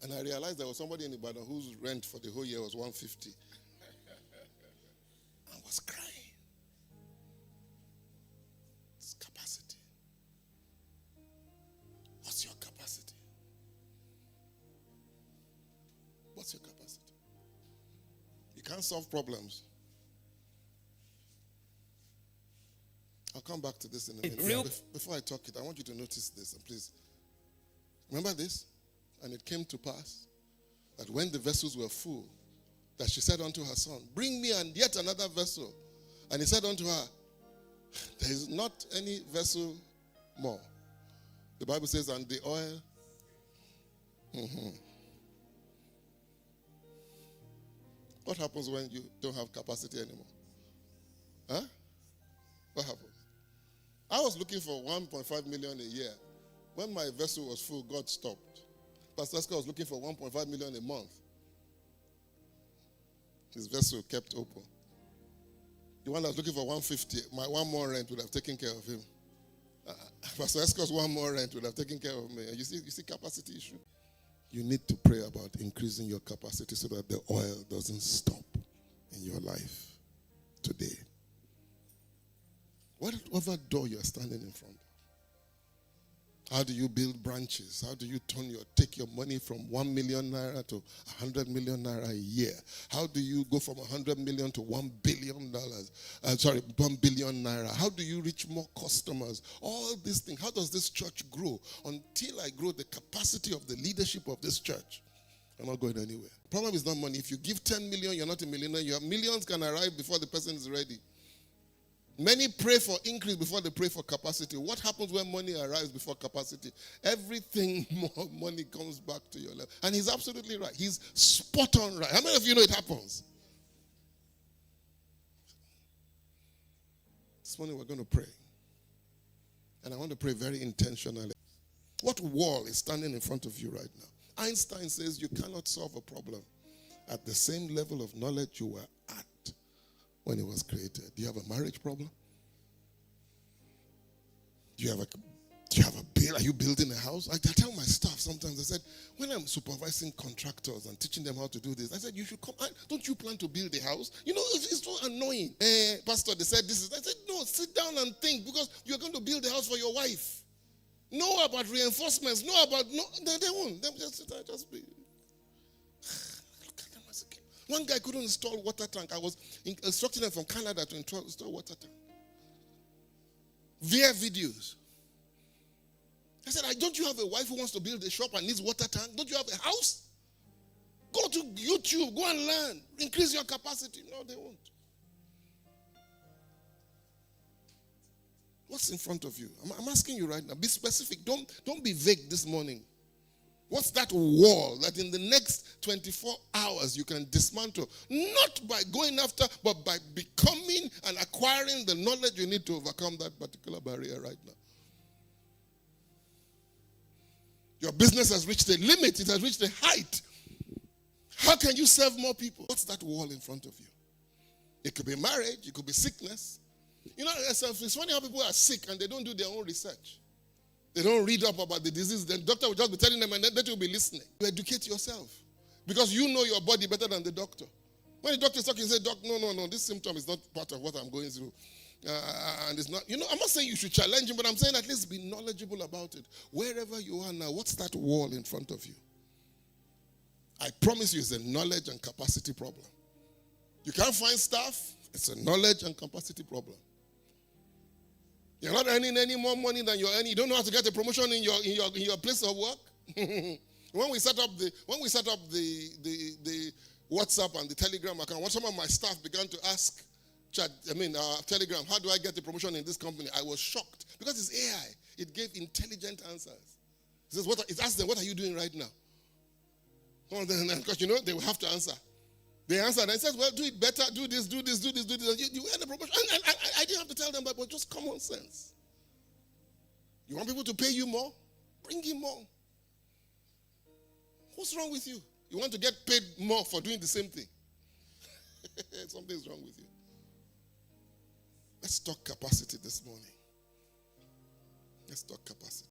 And I realized there was somebody in Ibadan whose rent for the whole year was 150. I was crying. It's capacity. What's your capacity? What's your capacity? You can't solve problems. I'll come back to this in a minute. Before I talk it, I want you to notice this, and please. Remember this? And it came to pass that when the vessels were full, that she said unto her son, bring me and yet another vessel. And he said unto her, there is not any vessel more. The Bible says, and the oil. What happens when you don't have capacity anymore? Huh? What happens? I was looking for 1.5 million a year. When my vessel was full, God stopped. Pastor Oscar was looking for 1.5 million a month. His vessel kept open. The one that was looking for 150, my one more rent would have taken care of him. Pastor Esco's one more rent would have taken care of me. You see capacity issue. You need to pray about increasing your capacity so that the oil doesn't stop in your life today. Whatever door you're standing in front of. How do you build branches? How do you take your money from 1 million naira to 100 million naira a year? How do you go from 100 million to $1 billion? 1 billion naira. How do you reach more customers? All these things. How does this church grow? Until I grow the capacity of the leadership of this church, I'm not going anywhere. Problem is not money. If you give 10 million, you're not a millionaire. Your millions can arrive before the person is ready. Many pray for increase before they pray for capacity. What happens when money arrives before capacity? Everything more money comes back to your level. And he's absolutely right. He's spot on right. How many of you know it happens? This morning we're going to pray. And I want to pray very intentionally. What wall is standing in front of you right now? Einstein says you cannot solve a problem at the same level of knowledge you were at when it was created. Do you have a marriage problem? Do you have a bill? Are you building a house? I tell my staff sometimes, I said, when I'm supervising contractors and teaching them how to do this, I said, you should come. Don't you plan to build a house? You know, it's so annoying. Pastor, they said this is. I said, no, sit down and think, because you're going to build a house for your wife. Know about reinforcements. Know about, no, they won't. They just be. Look at them as a kid. One guy couldn't install water tank. I was instructing them from Canada to install water tank. Via videos. I said, don't you have a wife who wants to build a shop and needs water tank? Don't you have a house? Go to YouTube. Go and learn. Increase your capacity. No, they won't. What's in front of you? I'm asking you right now. Be specific. Don't be vague this morning. What's that wall that in the next 24 hours you can dismantle? Not by going after, but by becoming and acquiring the knowledge you need to overcome that particular barrier right now. Your business has reached a limit. It has reached a height. How can you serve more people? What's that wall in front of you? It could be marriage. It could be sickness. You know, it's funny how people are sick and they don't do their own research. They don't read up about the disease. The doctor will just be telling them and then they will be listening. You educate yourself. Because you know your body better than the doctor. When the doctor is talking, you say, Doc, no, this symptom is not part of what I'm going through. And it's not, I'm not saying you should challenge him, but I'm saying at least be knowledgeable about it. Wherever you are now, what's that wall in front of you? I promise you it's a knowledge and capacity problem. You can't find staff, it's a knowledge and capacity problem. You're not earning any more money than you're earning. You don't know how to get a promotion in your place of work. When we set up the WhatsApp and the Telegram account, when some of my staff began to ask Telegram, how do I get a promotion in this company? I was shocked because it's AI. It gave intelligent answers. It asked them, what are you doing right now? Because they will have to answer. They answered and said, well, do it better, do this. You earn a promotion. And I didn't have to tell them, but just common sense. You want people to pay you more? Bring in more. What's wrong with you? You want to get paid more for doing the same thing? Something's wrong with you. Let's talk capacity this morning. Let's talk capacity.